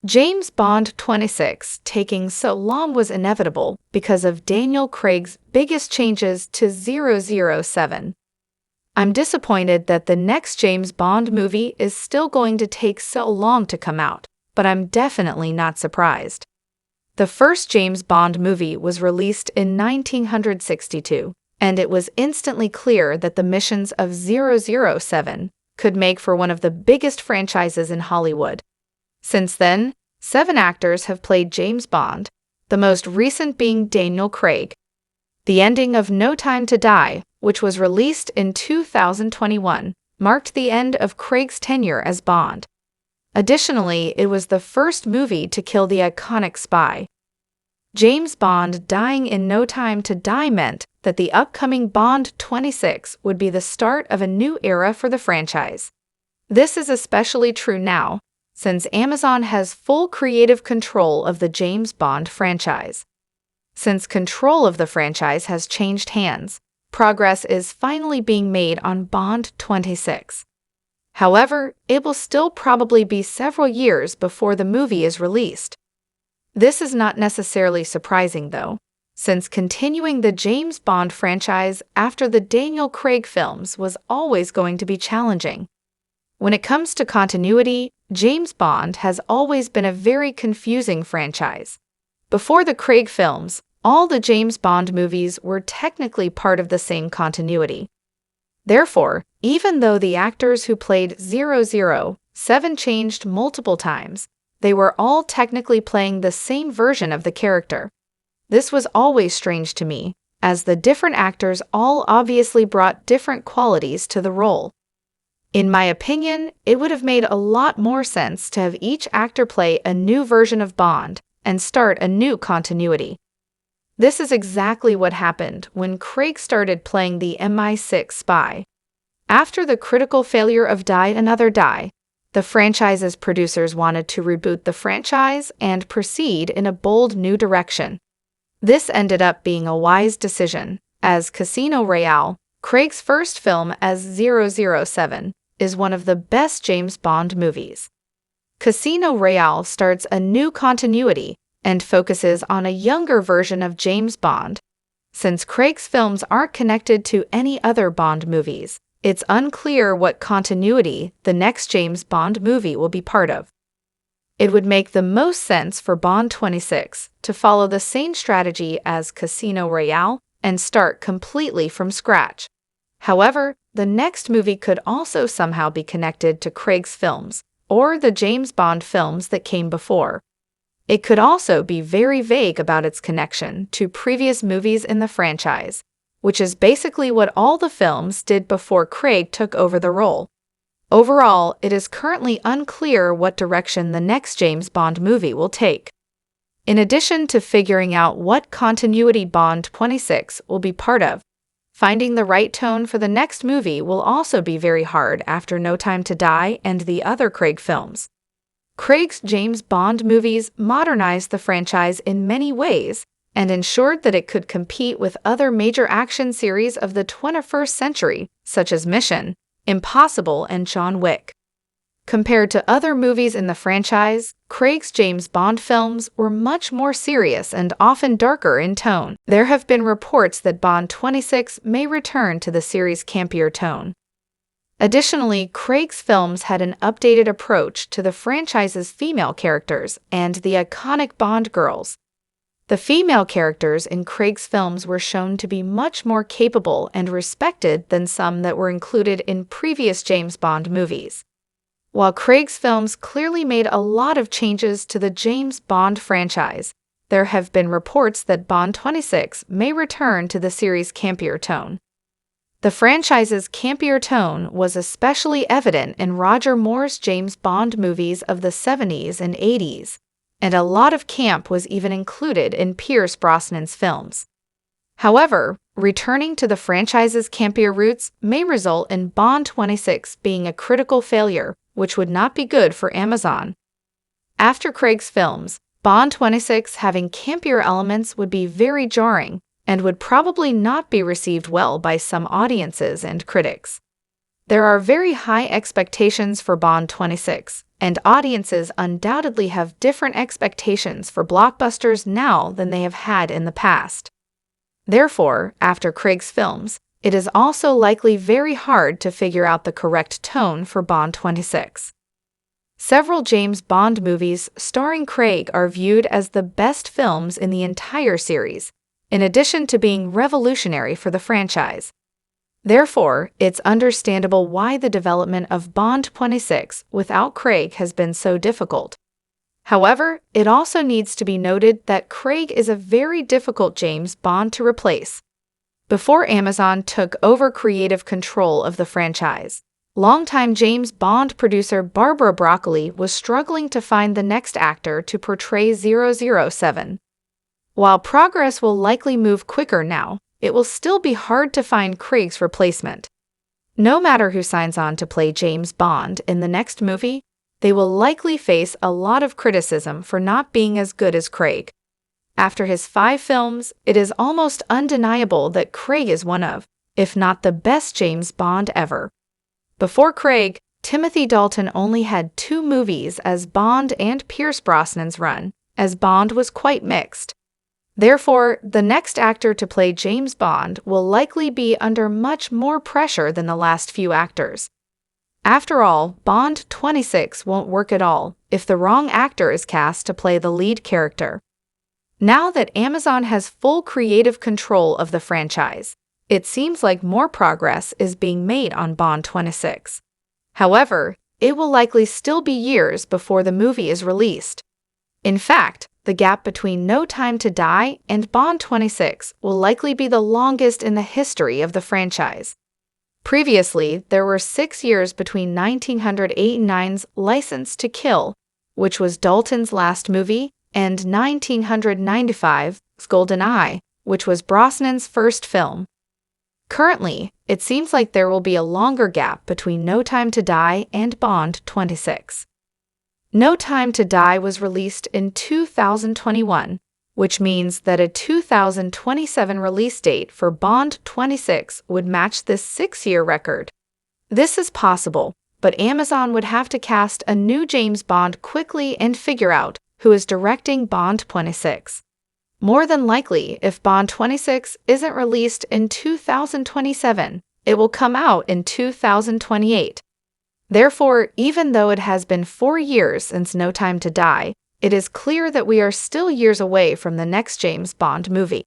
James Bond 26 taking so long was inevitable because of Daniel Craig's biggest changes to 007. I'm disappointed that the next James Bond movie is still going to take so long to come out, but I'm definitely not surprised. The first James Bond movie was released in 1962, and it was instantly clear that the missions of 007 could make for one of the biggest franchises in Hollywood. Since then, 7 actors have played James Bond, the most recent being Daniel Craig. The ending of No Time to Die, which was released in 2021, marked the end of Craig's tenure as Bond. Additionally, it was the first movie to kill the iconic spy. James Bond dying in No Time to Die meant that the upcoming Bond 26 would be the start of a new era for the franchise. This is especially true now, since Amazon has full creative control of the James Bond franchise. Since control of the franchise has changed hands, progress is finally being made on Bond 26. However, it will still probably be several years before the movie is released. This is not necessarily surprising, though, since continuing the James Bond franchise after the Daniel Craig films was always going to be challenging. When it comes to continuity, James Bond has always been a very confusing franchise. Before the Craig films, all the James Bond movies were technically part of the same continuity. Therefore, even though the actors who played 007 changed multiple times, they were all technically playing the same version of the character. This was always strange to me, as the different actors all obviously brought different qualities to the role. In my opinion, it would have made a lot more sense to have each actor play a new version of Bond and start a new continuity. This is exactly what happened when Craig started playing the MI6 spy. After the critical failure of Die Another Die, the franchise's producers wanted to reboot the franchise and proceed in a bold new direction. This ended up being a wise decision, as Casino Royale, Craig's first film as 007, is one of the best James Bond movies. Casino Royale starts a new continuity and focuses on a younger version of James Bond. Since Craig's films aren't connected to any other Bond movies, it's unclear what continuity the next James Bond movie will be part of. It would make the most sense for Bond 26 to follow the same strategy as Casino Royale and start completely from scratch. However, the next movie could also somehow be connected to Craig's films or the James Bond films that came before. It could also be very vague about its connection to previous movies in the franchise, which is basically what all the films did before Craig took over the role. Overall, it is currently unclear what direction the next James Bond movie will take. In addition to figuring out what continuity Bond 26 will be part of, finding the right tone for the next movie will also be very hard after No Time to Die and the other Craig films. Craig's James Bond movies modernized the franchise in many ways and ensured that it could compete with other major action series of the 21st century, such as Mission Impossible and John Wick. Compared to other movies in the franchise, Craig's James Bond films were much more serious and often darker in tone. There have been reports that Bond 26 may return to the series' campier tone. Additionally, Craig's films had an updated approach to the franchise's female characters and the iconic Bond girls. The female characters in Craig's films were shown to be much more capable and respected than some that were included in previous James Bond movies. While Craig's films clearly made a lot of changes to the James Bond franchise, there have been reports that Bond 26 may return to the series' campier tone. The franchise's campier tone was especially evident in Roger Moore's James Bond movies of the 70s and 80s, and a lot of camp was even included in Pierce Brosnan's films. However, returning to the franchise's campier roots may result in Bond 26 being a critical failure, which would not be good for Amazon. After Craig's films, Bond 26 having campier elements would be very jarring and would probably not be received well by some audiences and critics. There are very high expectations for Bond 26, and audiences undoubtedly have different expectations for blockbusters now than they have had in the past. Therefore, after Craig's films, it is also likely very hard to figure out the correct tone for Bond 26. Several James Bond movies starring Craig are viewed as the best films in the entire series, in addition to being revolutionary for the franchise. Therefore, it's understandable why the development of Bond 26 without Craig has been so difficult. However, it also needs to be noted that Craig is a very difficult James Bond to replace. Before Amazon took over creative control of the franchise, longtime James Bond producer Barbara Broccoli was struggling to find the next actor to portray 007. While progress will likely move quicker now, it will still be hard to find Craig's replacement. No matter who signs on to play James Bond in the next movie, they will likely face a lot of criticism for not being as good as Craig. After his 5 films, it is almost undeniable that Craig is one of, if not the best James Bond ever. Before Craig, Timothy Dalton only had 2 movies as Bond, and Pierce Brosnan's run as Bond was quite mixed. Therefore, the next actor to play James Bond will likely be under much more pressure than the last few actors. After all, Bond 26 won't work at all if the wrong actor is cast to play the lead character. Now that Amazon has full creative control of the franchise, it seems like more progress is being made on Bond 26. However, it will likely still be years before the movie is released. In fact, the gap between No Time to Die and Bond 26 will likely be the longest in the history of the franchise. Previously, there were 6 years between 1989's License to Kill, which was Dalton's last movie, and 1995's GoldenEye, which was Brosnan's first film. Currently, it seems like there will be a longer gap between No Time to Die and Bond 26. No Time to Die was released in 2021, which means that a 2027 release date for Bond 26 would match this 6-year record. This is possible, but Amazon would have to cast a new James Bond quickly and figure out who is directing Bond 26. More than likely, if Bond 26 isn't released in 2027, it will come out in 2028. Therefore, even though it has been 4 years since No Time to Die, it is clear that we are still years away from the next James Bond movie.